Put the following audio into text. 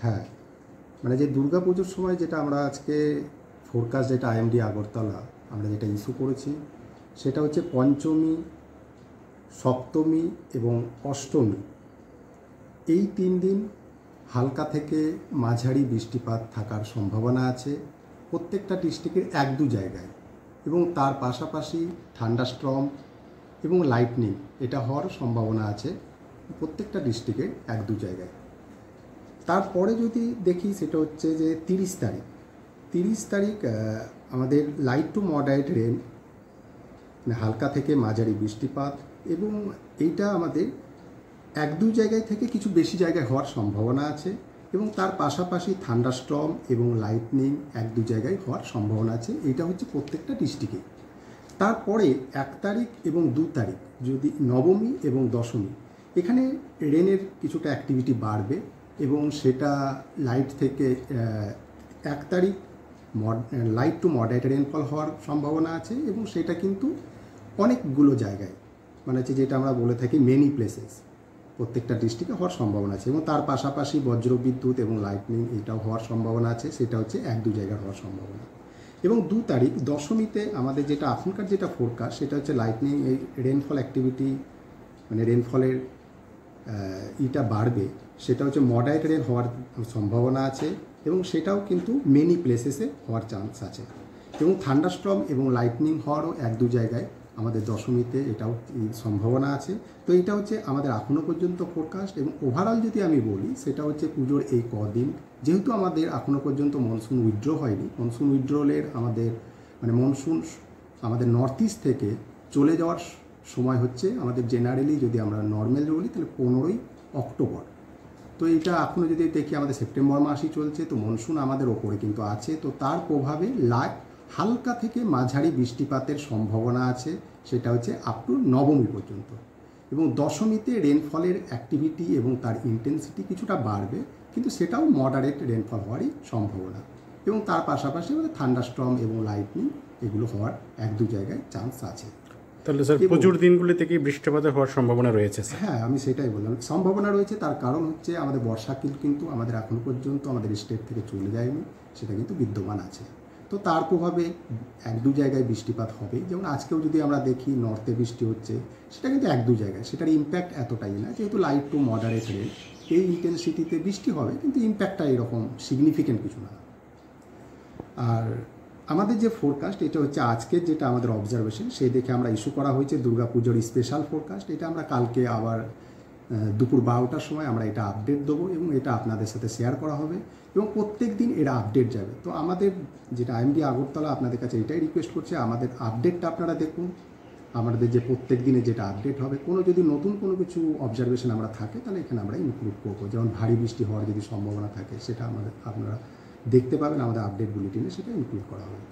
হ্যাঁ, মানে যে দুর্গাপুজোর সময় যেটা আমরা আজকে ফোরকাস্ট যেটা আইএমডি আগরতলা আমরা যেটা ইস্যু করেছি, সেটা হচ্ছে পঞ্চমী, সপ্তমী এবং অষ্টমী এই 3 দিন হালকা থেকে মাঝারি বৃষ্টিপাত থাকার সম্ভাবনা আছে প্রত্যেকটা ডিস্ট্রিক্টের 1-2 জায়গায়, এবং তার পাশাপাশি থান্ডারস্টর্ম এবং লাইটনিং এটা হওয়ার সম্ভাবনা আছে প্রত্যেকটা ডিস্ট্রিক্টের 1-2 জায়গায়। তারপরে যদি দেখি সেটা হচ্ছে যে 30 তারিখ আমাদের লাইট টু মডারেট রেন, মানে হালকা থেকে মাঝারি বৃষ্টিপাত, এবং এইটা আমাদের 1-2 জায়গায় থেকে কিছু বেশি জায়গায় হওয়ার সম্ভাবনা আছে, এবং তার পাশাপাশি থান্ডারস্টর্ম এবং লাইটনিং 1-2 জায়গায় হওয়ার সম্ভাবনা আছে। এইটা হচ্ছে প্রত্যেকটা ডিস্ট্রিক্টে। তারপরে 1 তারিখ এবং 2 তারিখ যদি নবমী এবং দশমী, এখানে রেনের কিছুটা অ্যাক্টিভিটি বাড়বে, এবং সেটা লাইট থেকে 1 তারিখ লাইট টু মডারেট রেনফল হওয়ার সম্ভাবনা আছে, এবং সেটা কিন্তু অনেকগুলো জায়গায়, মানে হচ্ছে যেটা আমরা বলে থাকি মেনি প্লেসেস, প্রত্যেকটা ডিস্ট্রিক্টে হওয়ার সম্ভাবনা আছে, এবং তার পাশাপাশি বজ্রবিদ্যুৎ এবং লাইটনিং এটাও হওয়ার সম্ভাবনা আছে, সেটা হচ্ছে 1-2 জায়গায় হওয়ার সম্ভাবনা। এবং 2 তারিখ দশমীতে আমাদের যেটা এখনকার যেটা ফোরকাস্ট, সেটা হচ্ছে লাইটনিং এই রেনফল অ্যাক্টিভিটি, মানে রেনফলের ইটা বাড়বে, সেটা হচ্ছে মডারেট রেন হওয়ার সম্ভাবনা আছে, এবং সেটাও কিন্তু মেনি প্লেসেসে হওয়ার চান্স আছে, এবং থান্ডারস্টর্ম এবং লাইটনিং হওয়ারও 1-2 জায়গায় আমাদের দশমীতে এটাও সম্ভাবনা আছে। তো এটা হচ্ছে আমাদের এখনও পর্যন্ত ফোরকাস্ট, এবং ওভারঅল যদি আমি বলি সেটা হচ্ছে পুজোর এই কদিন, যেহেতু আমাদের এখনও পর্যন্ত মনসুন উইথড্র হয়নি, মনসুন উইথড্রলের আমাদের মানে মনসুন আমাদের নর্থ ইস্ট থেকে চলে যাওয়ার সময় হচ্ছে আমাদের জেনারেলি যদি আমরা নর্মাল বলি তাহলে 15ই অক্টোবর। তো এটা এখনও যদি দেখি আমাদের সেপ্টেম্বর মাসই চলছে, তো মনসুন আমাদের ওপরে কিন্তু আছে, তো তার প্রভাবে হালকা থেকে মাঝারি বৃষ্টিপাতের সম্ভাবনা আছে, সেটা হচ্ছে আপ টু নবমী পর্যন্ত, এবং দশমীতে রেনফলের অ্যাক্টিভিটি এবং তার ইন্টেন্সিটি কিছুটা বাড়বে, কিন্তু সেটাও মডারেট রেনফল হওয়ারই সম্ভাবনা, এবং তার পাশাপাশি আমাদের থান্ডারস্টর্ম এবং লাইটনিং এগুলো হওয়ার 1-2 জায়গায় চান্স আছে। তাহলে স্যার পুজোর দিনগুলি থেকে বৃষ্টিপাতের হওয়ার সম্ভাবনা রয়েছে? হ্যাঁ, আমি সেটাই বললাম, সম্ভাবনা রয়েছে। তার কারণ হচ্ছে আমাদের বর্ষাকাল কিন্তু আমাদের এখনও পর্যন্ত আমাদের স্টেট থেকে চলে যায়নি, সেটা কিন্তু বিদ্যমান আছে। তো তার প্রভাবে 1-2 জায়গায় বৃষ্টিপাত হবে, যেমন আজকেও যদি আমরা দেখি নর্থে বৃষ্টি হচ্ছে, সেটা কিন্তু 1-2 জায়গায়, সেটার ইম্প্যাক্ট এতটাই না, যেহেতু লাইট টু মডারেট রেন এই ইন্টেন্সিটিতে বৃষ্টি হবে, কিন্তু ইম্প্যাক্টটা এরকম সিগনিফিকেন্ট কিছু না। আর আমাদের যে ফোরকাস্ট এটা হচ্ছে আজকের যেটা আমাদের অবজারভেশন, সেই দেখে আমরা ইস্যু করা হয়েছে দুর্গাপুজোর স্পেশাল ফোরকাস্ট। এটা আমরা কালকে আবার দুপুর 12টার সময় আমরা এটা আপডেট দেবো, এবং এটা আপনাদের সাথে শেয়ার করা হবে, এবং প্রত্যেক দিন এরা আপডেট যাবে। তো আমাদের যেটা আইএমডি আগরতলা আপনাদের কাছে এটাই রিকোয়েস্ট করছে, আমাদের আপডেটটা আপনারা দেখুন, আমাদের যে প্রত্যেক দিনে যেটা আপডেট হবে, কোনো যদি নতুন কোনো কিছু অবজারভেশন আমরা থাকে তাহলে এখানে আমরা ইনক্লুড করবো, যেমন ভারী বৃষ্টি হওয়ার যদি সম্ভাবনা থাকে সেটা আপনারা দেখতে পাবেন আমাদের আপডেট বুলেটিনে, সেটা ইনক্লুড করা হবে।